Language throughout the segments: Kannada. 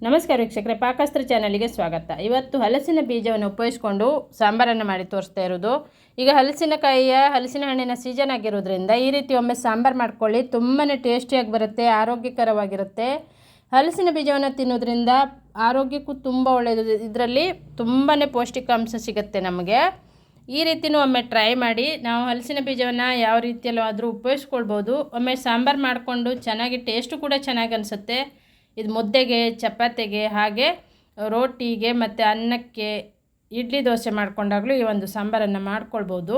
ನಮಸ್ಕಾರ ವೀಕ್ಷಕರೇ, ಪಾಕಸ್ತ್ರ ಚಾನಲ್ಗೆ ಸ್ವಾಗತ. ಇವತ್ತು ಹಲಸಿನ ಬೀಜವನ್ನು ಉಪಯೋಗಿಸಿಕೊಂಡು ಸಾಂಬಾರನ್ನು ಮಾಡಿ ತೋರಿಸ್ತಾ ಇರೋದು. ಈಗ ಹಲಸಿನ ಹಣ್ಣಿನ ಸೀಸನ್ ಆಗಿರೋದ್ರಿಂದ ಈ ರೀತಿ ಒಮ್ಮೆ ಸಾಂಬಾರು ಮಾಡ್ಕೊಳ್ಳಿ. ತುಂಬಾ ಟೇಸ್ಟಿಯಾಗಿ ಬರುತ್ತೆ, ಆರೋಗ್ಯಕರವಾಗಿರುತ್ತೆ. ಹಲಸಿನ ಬೀಜವನ್ನು ತಿನ್ನೋದ್ರಿಂದ ಆರೋಗ್ಯಕ್ಕೂ ತುಂಬ ಒಳ್ಳೆಯದು. ಇದರಲ್ಲಿ ತುಂಬಾ ಪೌಷ್ಟಿಕಾಂಶ ಸಿಗುತ್ತೆ ನಮಗೆ. ಈ ರೀತಿಯೂ ಒಮ್ಮೆ ಟ್ರೈ ಮಾಡಿ. ನಾವು ಹಲಸಿನ ಬೀಜವನ್ನು ಯಾವ ರೀತಿಯಲ್ಲೂ ಆದರೂ ಉಪಯೋಗಿಸ್ಕೊಳ್ಬೋದು. ಒಮ್ಮೆ ಸಾಂಬಾರು ಮಾಡಿಕೊಂಡು ಚೆನ್ನಾಗಿ ಟೇಸ್ಟು ಕೂಡ ಚೆನ್ನಾಗಿ ಅನಿಸುತ್ತೆ. ಇದು ಮುದ್ದೆಗೆ, ಚಪಾತಿಗೆ, ಹಾಗೆ ರೋಟಿಗೆ ಮತ್ತು ಅನ್ನಕ್ಕೆ, ಇಡ್ಲಿ ದೋಸೆ ಮಾಡ್ಕೊಂಡಾಗಲೂ ಈ ಒಂದು ಸಾಂಬಾರನ್ನು ಮಾಡ್ಕೊಳ್ಬೋದು.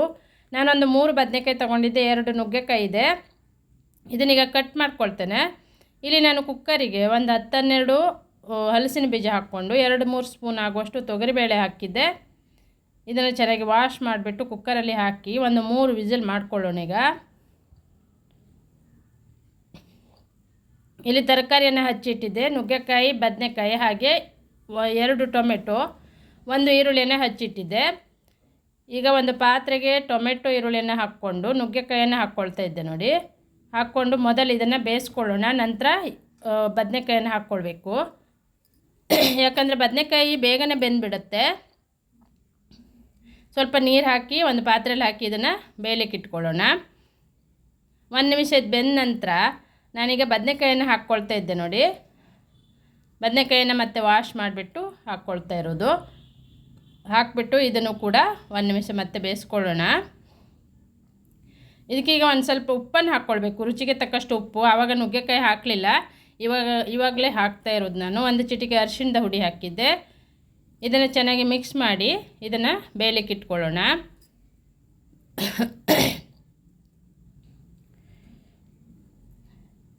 ನಾನೊಂದು 3 ಬದನೆಕಾಯಿ ತೊಗೊಂಡಿದ್ದೆ, 2 ನುಗ್ಗೆಕಾಯಿ ಇದೆ. ಇದನ್ನೀಗ ಕಟ್ ಮಾಡ್ಕೊಳ್ತೇನೆ. ಇಲ್ಲಿ ನಾನು ಕುಕ್ಕರಿಗೆ ಒಂದು 10-12 ಹಲಸಿನ ಬೀಜ ಹಾಕ್ಕೊಂಡು 2-3 ಸ್ಪೂನ್ ಆಗುವಷ್ಟು ತೊಗರಿಬೇಳೆ ಹಾಕಿದ್ದೆ. ಇದನ್ನು ಚೆನ್ನಾಗಿ ವಾಶ್ ಮಾಡಿಬಿಟ್ಟು ಕುಕ್ಕರಲ್ಲಿ ಹಾಕಿ ಒಂದು 3 ವಿಸಿಲ್ ಮಾಡ್ಕೊಳ್ಳೋಣ. ಈಗ ಇಲ್ಲಿ ತರಕಾರಿಯನ್ನು ಹಚ್ಚಿಟ್ಟಿದ್ದೆ. ನುಗ್ಗೆಕಾಯಿ, ಬದನೆಕಾಯಿ, ಹಾಗೆ 2 ಟೊಮೆಟೊ, 1 ಈರುಳ್ಳಿಯನ್ನು ಹಚ್ಚಿಟ್ಟಿದ್ದೆ. ಈಗ ಒಂದು ಪಾತ್ರೆಗೆ ಟೊಮೆಟೊ, ಈರುಳ್ಳಿಯನ್ನು ಹಾಕ್ಕೊಂಡು ನುಗ್ಗೆಕಾಯಿಯನ್ನು ಹಾಕ್ಕೊಳ್ತಾ ಇದ್ದೆ ನೋಡಿ. ಹಾಕ್ಕೊಂಡು ಮೊದಲು ಇದನ್ನು ಬೇಯಿಸ್ಕೊಳ್ಳೋಣ. ನಂತರ ಬದನೆಕಾಯಿಯನ್ನು ಹಾಕ್ಕೊಳ್ಬೇಕು. ಯಾಕಂದರೆ ಬದನೆಕಾಯಿ ಬೇಗನೆ ಬೆಂದುಬಿಡುತ್ತೆ. ಸ್ವಲ್ಪ ನೀರು ಹಾಕಿ ಒಂದು ಪಾತ್ರೆಯಲ್ಲಿ ಹಾಕಿ ಇದನ್ನು ಬೇಯಲಿಕ್ಕೆ ಇಟ್ಕೊಳ್ಳೋಣ. 1 ನಿಮಿಷ ಇದು ಬೆಂದ ನಂತರ ನಾನೀಗ ಬದನೆಕಾಯಿಯನ್ನು ಹಾಕ್ಕೊಳ್ತಾ ಇದ್ದೆ ನೋಡಿ. ಬದನೆಕಾಯಿಯನ್ನು ಮತ್ತೆ ವಾಶ್ ಮಾಡಿಬಿಟ್ಟು ಹಾಕ್ಕೊಳ್ತಾ ಇರೋದು. ಹಾಕಿಬಿಟ್ಟು ಇದನ್ನು ಕೂಡ 1 ನಿಮಿಷ ಮತ್ತೆ ಬೇಯಿಸ್ಕೊಳ್ಳೋಣ. ಇದಕ್ಕೀಗ ಒಂದು ಸ್ವಲ್ಪ ಉಪ್ಪನ್ನು ಹಾಕ್ಕೊಳ್ಬೇಕು, ರುಚಿಗೆ ತಕ್ಕಷ್ಟು ಉಪ್ಪು. ಆವಾಗ ನುಗ್ಗೆಕಾಯಿ ಹಾಕಲಿಲ್ಲ, ಇವಾಗಲೇ ಹಾಕ್ತಾ ಇರೋದು ನಾನು. 1 ಚಿಟಿಕೆ ಅರಿಶಿಣದ ಹುಡಿ ಹಾಕಿದ್ದೆ. ಇದನ್ನು ಚೆನ್ನಾಗಿ ಮಿಕ್ಸ್ ಮಾಡಿ ಇದನ್ನು ಬೇಯಲಿಕ್ಕೆ ಇಟ್ಕೊಳ್ಳೋಣ.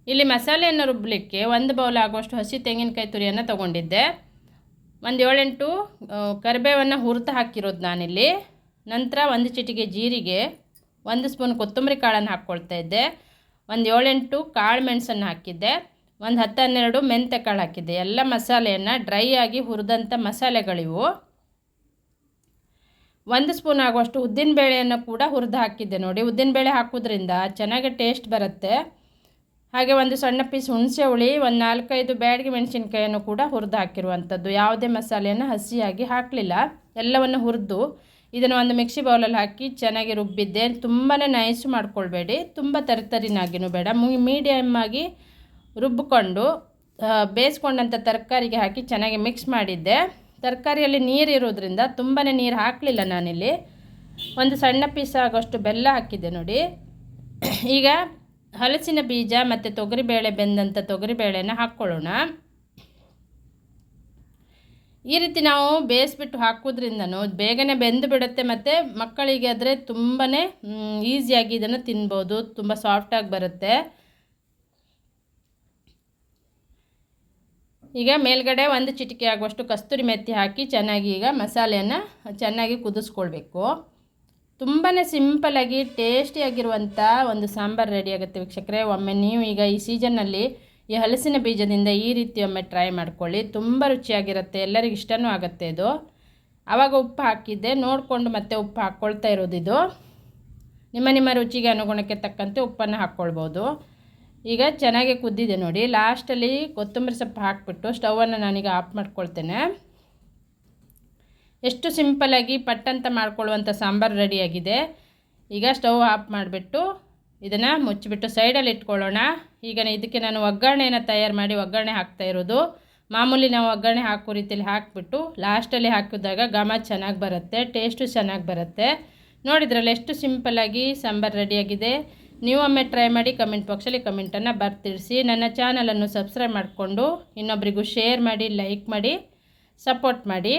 ಇಲ್ಲಿ ಮಸಾಲೆಯನ್ನು ರುಬ್ಬಲಿಕ್ಕೆ 1 ಬೌಲ್ ಆಗುವಷ್ಟು ಹಸಿ ತೆಂಗಿನಕಾಯಿ ತುರಿಯನ್ನು ತೊಗೊಂಡಿದ್ದೆ. ಒಂದು 7-8 ಕರಿಬೇವನ್ನು ಹುರಿದು ಹಾಕಿರೋದು ನಾನಿಲ್ಲಿ. ನಂತರ 1 ಚಿಟಿಕೆ ಜೀರಿಗೆ, 1 ಸ್ಪೂನ್ ಕೊತ್ತಂಬರಿ ಕಾಳನ್ನು ಹಾಕ್ಕೊಳ್ತಾ ಇದ್ದೆ. ಒಂದು 7-8 ಕಾಳು ಮೆಣಸನ್ನು ಹಾಕಿದ್ದೆ. ಒಂದು 10-12 ಮೆಂತ್ಯ ಕಾಳು ಹಾಕಿದ್ದೆ. ಎಲ್ಲ ಮಸಾಲೆಯನ್ನು ಡ್ರೈ ಆಗಿ ಹುರಿದಂಥ ಮಸಾಲೆಗಳಿವು. 1 ಸ್ಪೂನ್ ಆಗುವಷ್ಟು ಉದ್ದಿನಬೇಳೆಯನ್ನು ಕೂಡ ಹುರಿದು ಹಾಕಿದ್ದೆ ನೋಡಿ. ಉದ್ದಿನಬೇಳೆ ಹಾಕೋದ್ರಿಂದ ಚೆನ್ನಾಗಿ ಟೇಸ್ಟ್ ಬರುತ್ತೆ. ಹಾಗೆ 1 ಸಣ್ಣ ಪೀಸ್ ಹುಣಸೆ ಹುಳಿ, ಒಂದು 4-5 ಬ್ಯಾಡಗಿ ಮೆಣಸಿನ್ಕಾಯನ್ನು ಕೂಡ ಹುರಿದು ಹಾಕಿರುವಂಥದ್ದು. ಯಾವುದೇ ಮಸಾಲೆಯನ್ನು ಹಸಿಯಾಗಿ ಹಾಕಲಿಲ್ಲ, ಎಲ್ಲವನ್ನು ಹುರಿದು ಇದನ್ನು ಒಂದು ಮಿಕ್ಸಿ ಬೌಲಲ್ಲಿ ಹಾಕಿ ಚೆನ್ನಾಗಿ ರುಬ್ಬಿದ್ದೆ. ತುಂಬಾ ನೈಸ್ ಮಾಡ್ಕೊಳ್ಬೇಡಿ, ತುಂಬ ತರಿತರಿನಾಗಿನೂ ಬೇಡ, ಮೀಡಿಯಮ್ ಆಗಿ ರುಬ್ಬಿಕೊಂಡು ಬೇಯಿಸ್ಕೊಂಡಂಥ ತರಕಾರಿಗೆ ಹಾಕಿ ಚೆನ್ನಾಗಿ ಮಿಕ್ಸ್ ಮಾಡಿದ್ದೆ. ತರಕಾರಿಯಲ್ಲಿ ನೀರು ಇರೋದ್ರಿಂದ ತುಂಬಾ ನೀರು ಹಾಕಲಿಲ್ಲ ನಾನಿಲ್ಲಿ. 1 ಸಣ್ಣ ಪೀಸ್ ಆಗೋಷ್ಟು ಬೆಲ್ಲ ಹಾಕಿದ್ದೆ ನೋಡಿ. ಈಗ ಹಲಸಿನ ಬೀಜ ಮತ್ತು ತೊಗರಿಬೇಳೆ, ಬೆಂದಂಥ ತೊಗರಿಬೇಳೆನ ಹಾಕ್ಕೊಳ್ಳೋಣ. ಈ ರೀತಿ ನಾವು ಬೇಯಿಸ್ಬಿಟ್ಟು ಹಾಕೋದ್ರಿಂದನೂ ಬೇಗನೆ ಬೆಂದು ಬಿಡುತ್ತೆ. ಮತ್ತು ಮಕ್ಕಳಿಗೆ ಆದರೆ ತುಂಬಾ ಈಸಿಯಾಗಿ ಇದನ್ನು ತಿನ್ಬೋದು, ತುಂಬ ಸಾಫ್ಟಾಗಿ ಬರುತ್ತೆ. ಈಗ ಮೇಲ್ಗಡೆ 1 ಚಿಟಿಕೆ ಆಗುವಷ್ಟು ಕಸ್ತೂರಿ ಮೆಥಿ ಹಾಕಿ ಚೆನ್ನಾಗಿ ಈಗ ಮಸಾಲೆಯನ್ನು ಚೆನ್ನಾಗಿ ಕುದಿಸ್ಕೊಳ್ಬೇಕು. ತುಂಬಾ ಸಿಂಪಲಾಗಿ ಟೇಸ್ಟಿಯಾಗಿರುವಂಥ ಒಂದು ಸಾಂಬಾರು ರೆಡಿ ಆಗುತ್ತೆ ವೀಕ್ಷಕರೇ. ಒಮ್ಮೆ ನೀವು ಈಗ ಈ ಸೀಸನ್ನಲ್ಲಿ ಈ ಹಲಸಿನ ಬೀಜದಿಂದ ಈ ರೀತಿ ಒಮ್ಮೆ ಟ್ರೈ ಮಾಡ್ಕೊಳ್ಳಿ. ತುಂಬ ರುಚಿಯಾಗಿರುತ್ತೆ, ಎಲ್ಲರಿಗೂ ಇಷ್ಟನೂ ಆಗುತ್ತೆ ಇದು. ಆವಾಗ ಉಪ್ಪು ಹಾಕಿದ್ದೆ, ನೋಡಿಕೊಂಡು ಮತ್ತೆ ಉಪ್ಪು ಹಾಕ್ಕೊಳ್ತಾ ಇರೋದು. ಇದು ನಿಮ್ಮ ರುಚಿಗೆ ಅನುಗುಣಕ್ಕೆ ತಕ್ಕಂತೆ ಉಪ್ಪನ್ನು ಹಾಕ್ಕೊಳ್ಬೋದು. ಈಗ ಚೆನ್ನಾಗಿ ಕುದ್ದಿದೆ ನೋಡಿ. ಲಾಸ್ಟಲ್ಲಿ ಕೊತ್ತಂಬರಿ ಸೊಪ್ಪು ಹಾಕಿಬಿಟ್ಟು ಸ್ಟವನ್ನು ನಾನೀಗ ಆಫ್ ಮಾಡ್ಕೊಳ್ತೇನೆ. ಎಷ್ಟು ಸಿಂಪಲಾಗಿ ಪಟ್ಟಂತ ಮಾಡ್ಕೊಳ್ಳುವಂಥ ಸಾಂಬಾರು ರೆಡಿಯಾಗಿದೆ. ಈಗ ಸ್ಟವ್ ಆಫ್ ಮಾಡಿಬಿಟ್ಟು ಇದನ್ನು ಮುಚ್ಚಿಬಿಟ್ಟು ಸೈಡಲ್ಲಿ ಇಟ್ಕೊಳ್ಳೋಣ. ಈಗ ಇದಕ್ಕೆ ನಾನು ಒಗ್ಗರಣೆಯನ್ನು ತಯಾರು ಮಾಡಿ ಒಗ್ಗರಣೆ ಹಾಕ್ತಾ ಇರೋದು. ಮಾಮೂಲಿ ನಾವು ಒಗ್ಗರಣೆ ಹಾಕೋ ರೀತಿಯಲ್ಲಿ ಹಾಕಿಬಿಟ್ಟು ಲಾಸ್ಟಲ್ಲಿ ಹಾಕಿದಾಗ ಘಮ ಚೆನ್ನಾಗಿ ಬರುತ್ತೆ, ಟೇಸ್ಟು ಚೆನ್ನಾಗಿ ಬರುತ್ತೆ. ನೋಡಿದ್ರಲ್ಲ ಎಷ್ಟು ಸಿಂಪಲ್ಲಾಗಿ ಸಾಂಬಾರು ರೆಡಿಯಾಗಿದೆ. ನೀವು ಒಮ್ಮೆ ಟ್ರೈ ಮಾಡಿ ಕಮೆಂಟ್ ಬಾಕ್ಸಲ್ಲಿ ಕಮೆಂಟನ್ನು ಬರ್ತಿಳಿಸಿ. ನನ್ನ ಚಾನಲನ್ನು ಸಬ್ಸ್ಕ್ರೈಬ್ ಮಾಡಿಕೊಂಡು ಇನ್ನೊಬ್ಬರಿಗೂ ಶೇರ್ ಮಾಡಿ, ಲೈಕ್ ಮಾಡಿ, ಸಪೋರ್ಟ್ ಮಾಡಿ.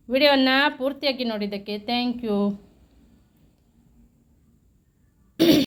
ವಿಡಿಯೋವನ್ನು ಪೂರ್ತಿಯಾಗಿ ನೋಡಿದ್ದಕ್ಕೆ ಥ್ಯಾಂಕ್ ಯು.